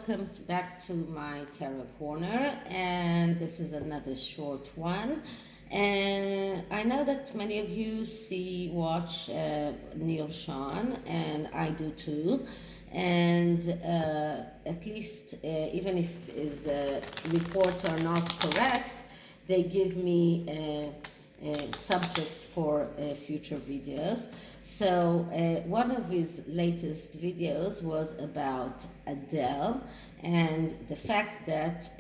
welcome back to my tarot corner, and this is another short one. And I know that many of you watch Neil Sean, and I do too. And at least, even if his reports are not correct, they give me a subject for future videos. So one of his latest videos was about Adele and the fact that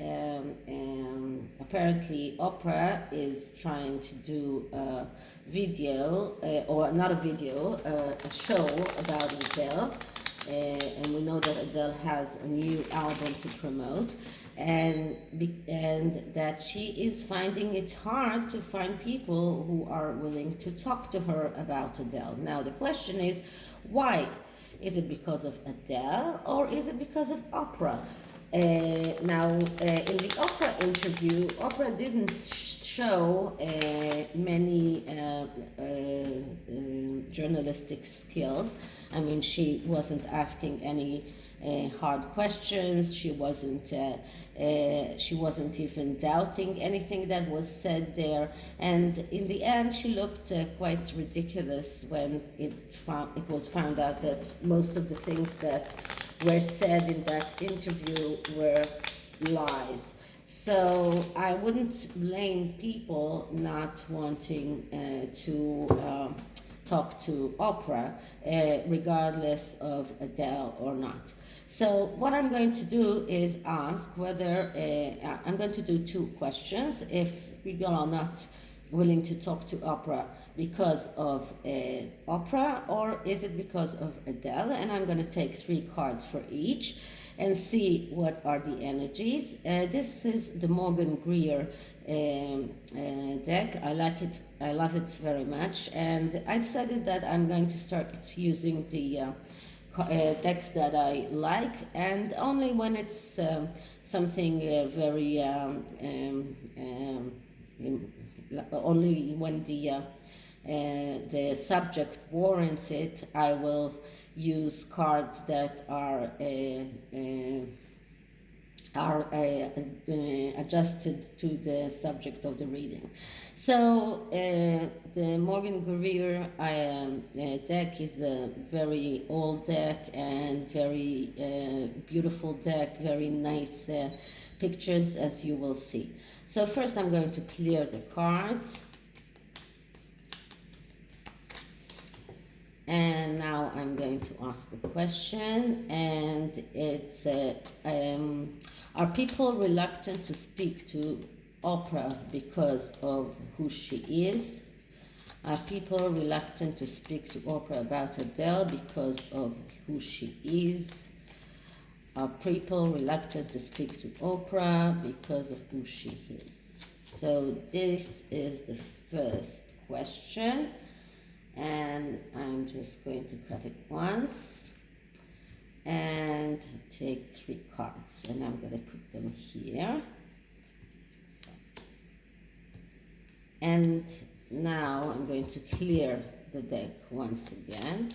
apparently Oprah is trying to do a video, or not a video, a show about Adele. And we know that Adele has a new album to promote, and that she is finding it hard to find people who are willing to talk to her about Adele. Now the question is, why? Is it because of Adele or is it because of Oprah? In the Oprah interview, Oprah didn't show many journalistic skills. I mean, she wasn't asking any hard questions. She wasn't even doubting anything that was said there. And in the end, she looked quite ridiculous when it was found out that most of the things that were said in that interview were lies. So I wouldn't blame people not wanting to talk to Oprah, regardless of Adele or not. So what I'm going to do is ask whether, I'm going to do two questions. If people are not willing to talk to Oprah because of Oprah, or is it because of Adele? And I'm going to take 3 cards for each and see what are the energies. This is the Morgan Greer deck. I like it. I love it very much, and I decided that I'm going to start using the decks that I like, and only when it's something very only when the subject warrants it, I will use cards that are adjusted to the subject of the reading. So the Morgan Greer deck is a very old deck and very beautiful deck, very nice pictures, as you will see. So first I'm going to clear the cards. And now I'm going to ask the question, and it's are people reluctant to speak to Oprah because of who she is? Are people reluctant to speak to Oprah about Adele because of who she is? Are people reluctant to speak to Oprah because of who she is? So this is the first question. And I'm just going to cut it once and take 3 cards, and I'm going to put them here. So. And now I'm going to clear the deck once again.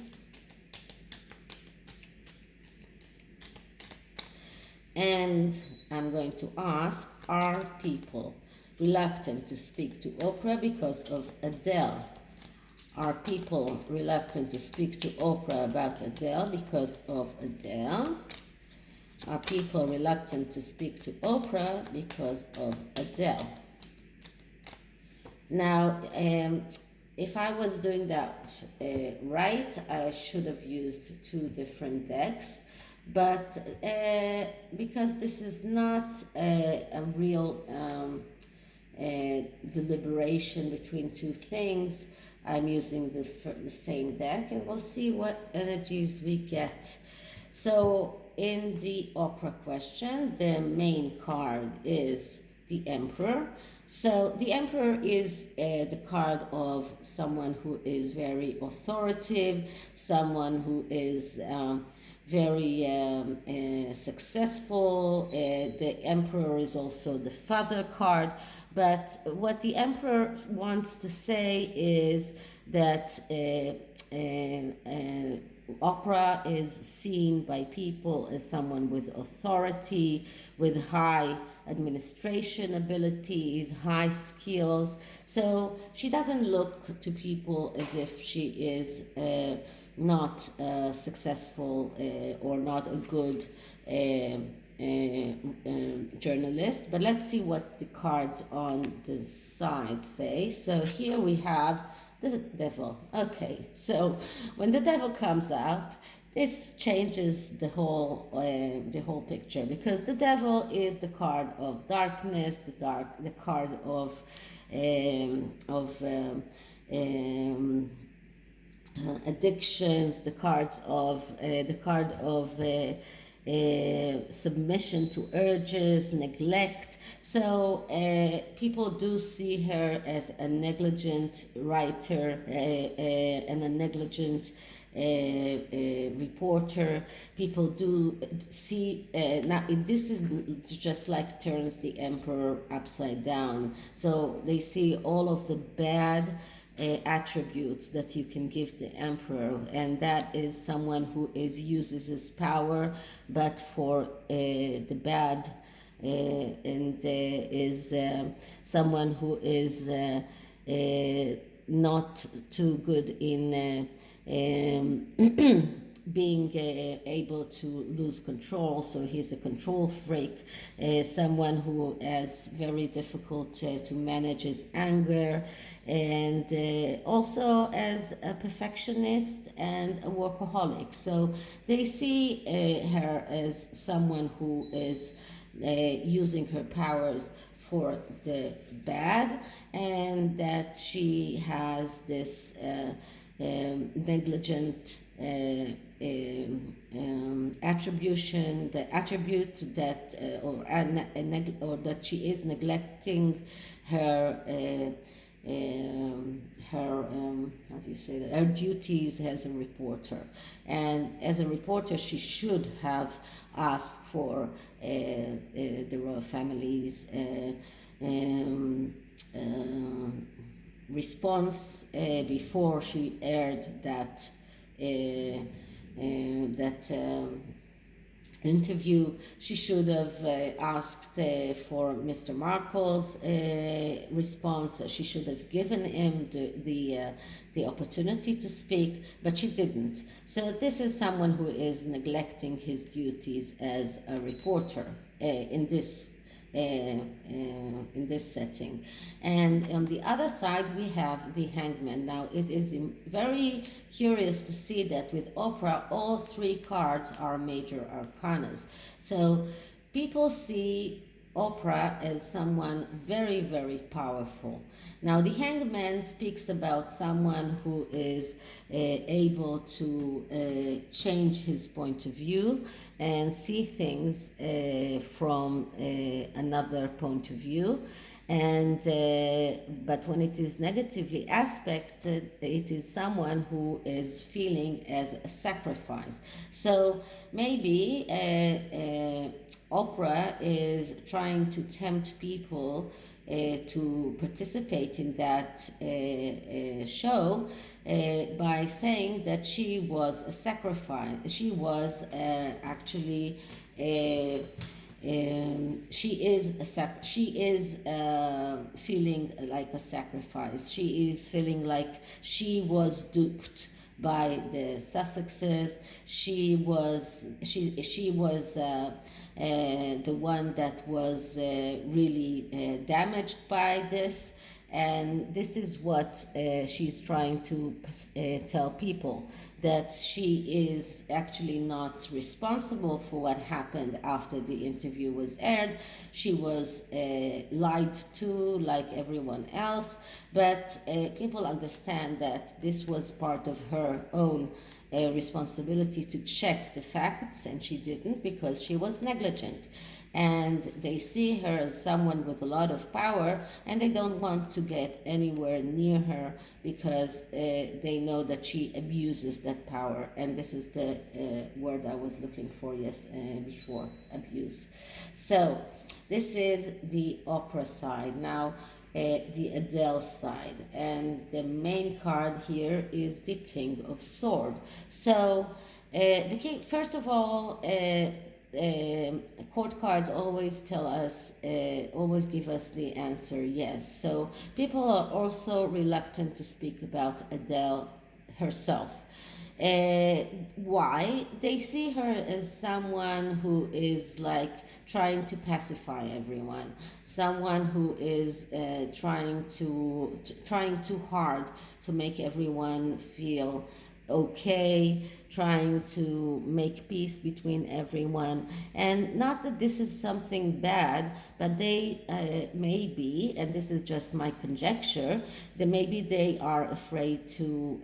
And I'm going to ask, are people reluctant to speak to Oprah because of Adele? Are people reluctant to speak to Oprah about Adele because of Adele? Are people reluctant to speak to Oprah because of Adele? Now, if I was doing that right, I should have used 2 different decks. But because this is not a real deliberation between 2 things, I'm using the same deck, and we'll see what energies we get. So in the Oprah question, the main card is the Emperor. So the Emperor is the card of someone who is very authoritative, someone who is very successful. The Emperor is also the Father card. But what the Emperor wants to say is that Oprah is seen by people as someone with authority, with high administration abilities, high skills. So she doesn't look to people as if she is not successful or not a good journalist. But let's see what the cards on the side say. So here we have the devil. Okay, so when the devil comes out, this changes the whole picture, because the devil is the card of darkness, the card of addictions, the card of submission to urges, neglect. So people do see her as a negligent writer and a negligent reporter. People do see now this is just like turns the emperor upside down. So they see all of the bad attributes that you can give the emperor, and that is someone who uses his power but for the bad, and is someone who is not too good in being able to lose control. So he's a control freak, someone who is very difficult to manage his anger, and also as a perfectionist and a workaholic. So they see her as someone who is using her powers for the bad, and that she has this negligent attribution, the attribute that or that she is neglecting her how do you say that, her duties as a reporter. And as a reporter, she should have asked for the royal family's response before she aired that interview. She should have asked for Mr. Markle's response. She should have given him the opportunity to speak, but she didn't. So this is someone who is neglecting his duties as a reporter in this setting. And on the other side, we have the Hangman. Now, it is very curious to see that with Oprah, all three cards are major arcanas. So people see Oprah as someone very, very powerful. Now, the Hangman speaks about someone who is able to change his point of view and see things from another point of view. And but when it is negatively aspected, it is someone who is feeling as a sacrifice. So maybe Oprah is trying to tempt people to participate in that show by saying that she was a sacrifice. She was actually she is feeling like a sacrifice. She is feeling like she was duped by the Sussexes. She was the one that was really damaged by this. And this is what she's trying to tell people, that she is actually not responsible for what happened after the interview was aired. She was lied to like everyone else, but people understand that this was part of her own responsibility to check the facts, and she didn't because she was negligent. And they see her as someone with a lot of power, and they don't want to get anywhere near her because they know that she abuses that power. And this is the word I was looking for before, abuse. So this is the Oprah side. Now, the Adele side. And the main card here is the King of Sword. So, the king, first of all, court cards always tell us, always give us the answer yes. So people are also reluctant to speak about Adele herself. Why? They see her as someone who is like trying to pacify everyone, someone who is trying too hard to make everyone feel okay, trying to make peace between everyone. And not that this is something bad, but they maybe, and this is just my conjecture, that maybe they are afraid to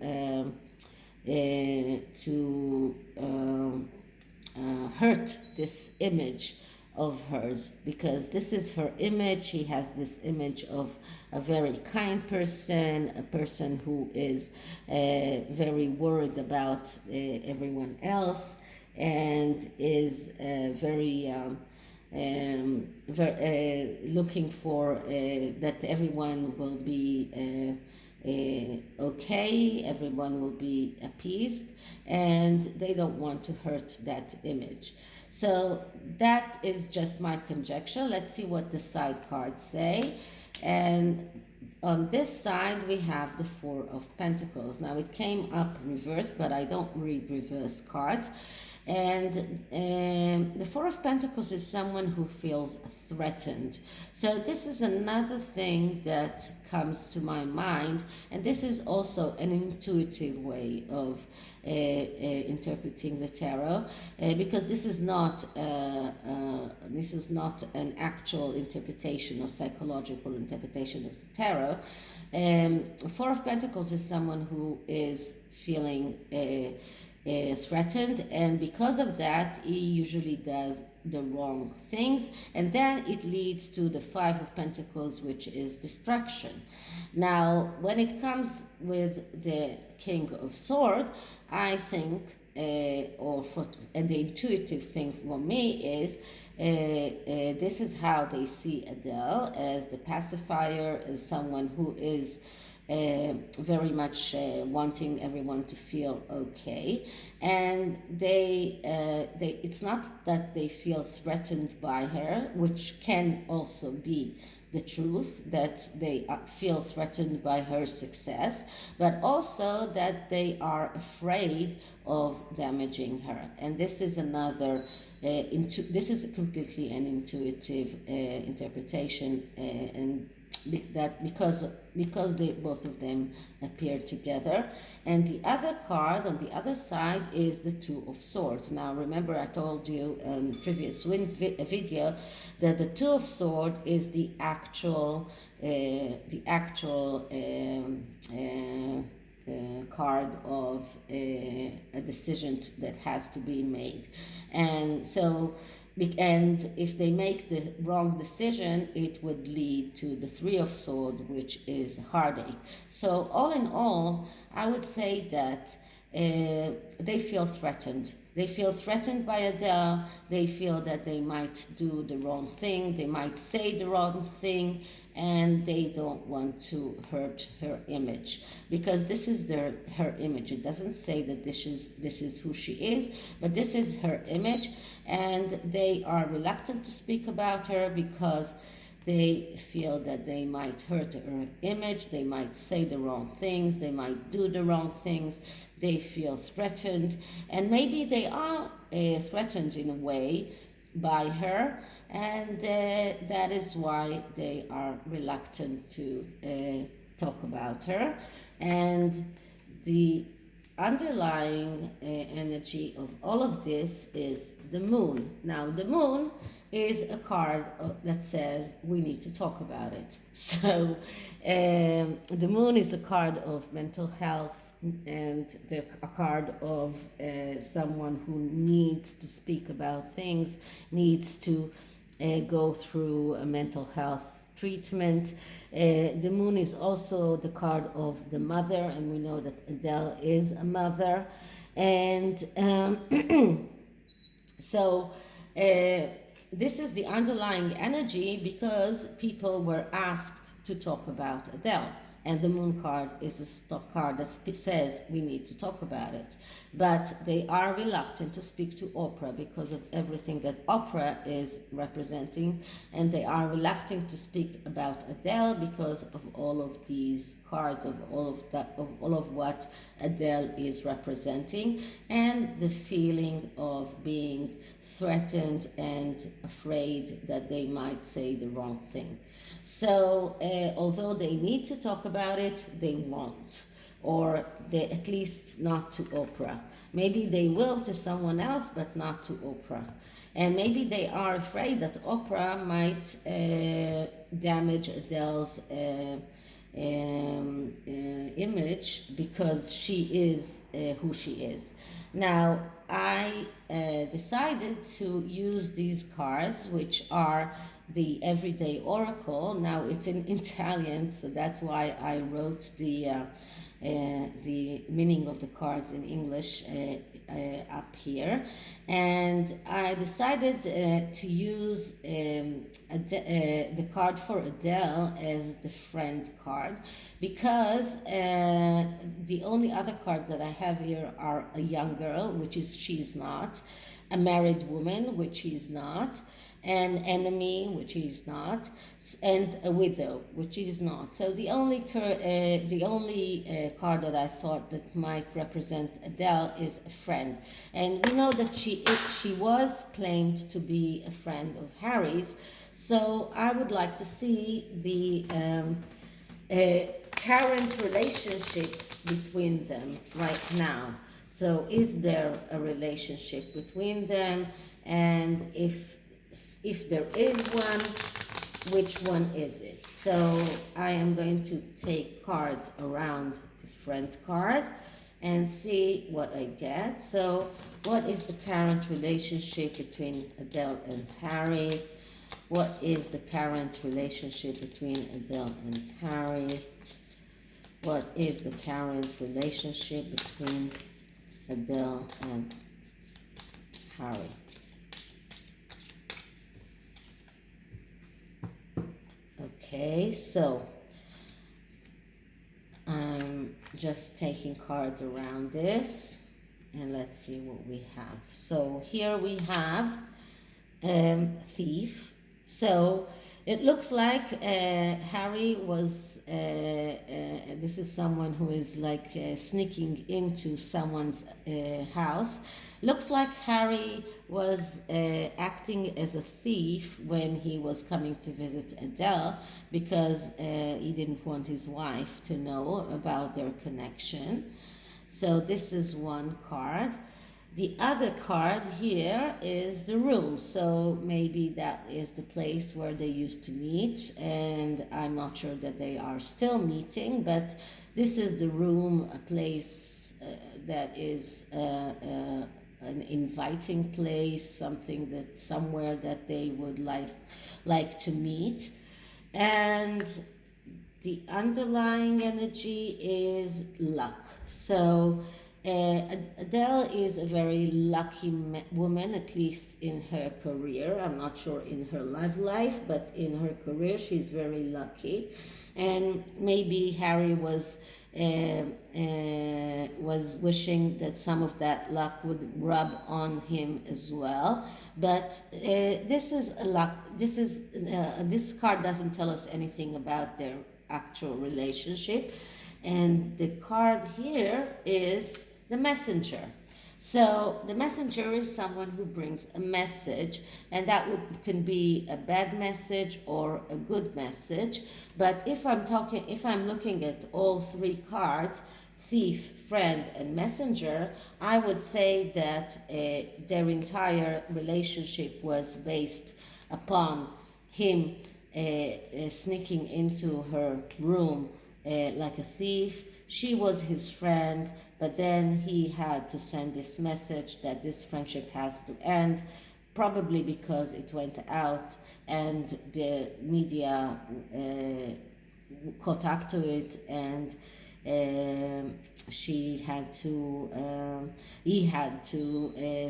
hurt this image of hers, because this is her image. She has this image of a very kind person, a person who is very worried about everyone else, and is looking for that everyone will be okay, everyone will be appeased, and they don't want to hurt that image. So that is just my conjecture. Let's see what the side cards say. And on this side we have the Four of Pentacles. Now it came up reversed, but I don't read reverse cards. And the Four of Pentacles is someone who feels threatened. So this is another thing that comes to my mind, and this is also an intuitive way of interpreting the tarot, because this is not an actual interpretation or psychological interpretation of the tarot. Four of Pentacles is someone who is feeling threatened, and because of that he usually does the wrong things, and then it leads to the Five of Pentacles, which is destruction. Now when it comes with the King of Sword, I think and the intuitive thing for me is this is how they see Adele, as the pacifier, as someone who is very much wanting everyone to feel okay, and they it's not that they feel threatened by her, which can also be the truth, that they feel threatened by her success, but also that they are afraid of damaging her. And this is another this is completely an intuitive interpretation, and that because they both of them appear together. And the other card on the other side is the Two of Swords. Now remember, I told you in the previous video that the Two of Swords is the actual card of a decision that has to be made. And so, and if they make the wrong decision, it would lead to the Three of Swords, which is heartache. So all in all, I would say that they feel threatened. They feel threatened by Adele. They feel that they might do the wrong thing. They might say the wrong thing, and they don't want to hurt her image, because this is her image. It doesn't say that this is who she is, but this is her image, and they are reluctant to speak about her because they feel that they might hurt her image, they might say the wrong things, they might do the wrong things, they feel threatened, and maybe they are threatened in a way by her, and that is why they are reluctant to talk about her. And the underlying energy of all of this is the Moon. Now the Moon is a card that says we need to talk about it. So the Moon is a card of mental health, and a card of someone who needs to speak about things, needs to go through a mental health treatment. The Moon is also the card of the mother, and we know that Adele is a mother. And so this is the underlying energy because people were asked to talk about Adele. And the moon card is a stock card that says we need to talk about it. But they are reluctant to speak to Oprah because of everything that Oprah is representing. And they are reluctant to speak about Adele because of all of these cards, of all of that, of all of what Adele is representing, and the feeling of being threatened and afraid that they might say the wrong thing. So, although they need to talk about it, they won't, or they at least not to Oprah. Maybe they will to someone else, but not to Oprah. And maybe they are afraid that Oprah might damage Adele's image because she is who she is. Now, I decided to use these cards, which are the Everyday Oracle. Now, it's in Italian, so that's why I wrote the meaning of the cards in English up here. And I decided to use the card for Adele as the friend card because the only other cards that I have here are a young girl, which is she's not, a married woman, which she's not, an enemy, which is not, and a widow, which is not. So the only card that I thought that might represent Adele is a friend, and we know that she was claimed to be a friend of Harry's. So I would like to see the current relationship between them right now. So is there a relationship between them, and if there is one, which one is it? So I am going to take cards around the friend card and see what I get. So what is the current relationship between Adele and Harry? What is the current relationship between Adele and Harry? What is the current relationship between Adele and Harry? Okay, so I'm just taking cards around this, and let's see what we have. So here we have thief. So it looks like Harry was, this is someone who is like sneaking into someone's house. Looks like Harry was acting as a thief when he was coming to visit Adele because he didn't want his wife to know about their connection. So this is one card. The other card here is the room, so maybe that is the place where they used to meet, and I'm not sure that they are still meeting, but this is the room, a place that is an inviting place, somewhere that they would like to meet. And the underlying energy is luck. So Adele is a very lucky woman, at least in her career. I'm not sure in her life, but in her career, she's very lucky. And maybe Harry was wishing that some of that luck would rub on him as well. But this is a luck. This card doesn't tell us anything about their actual relationship. And the card here is the messenger. So the messenger is someone who brings a message, and that can be a bad message or a good message. But if I'm looking at all three cards, thief, friend, and messenger, I would say that their entire relationship was based upon him sneaking into her room like a thief. She was his friend, but then he had to send this message that this friendship has to end, probably because it went out and the media caught up to it, and he had to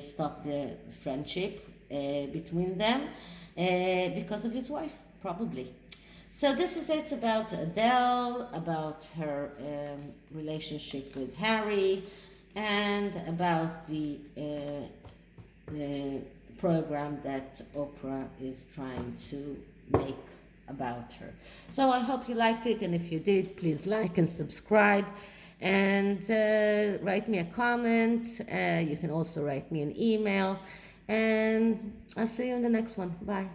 stop the friendship between them because of his wife, probably. So this is it about Adele, about her relationship with Harry, and about the program that Oprah is trying to make about her. So I hope you liked it, and if you did, please like and subscribe, and write me a comment. You can also write me an email, and I'll see you in the next one. Bye.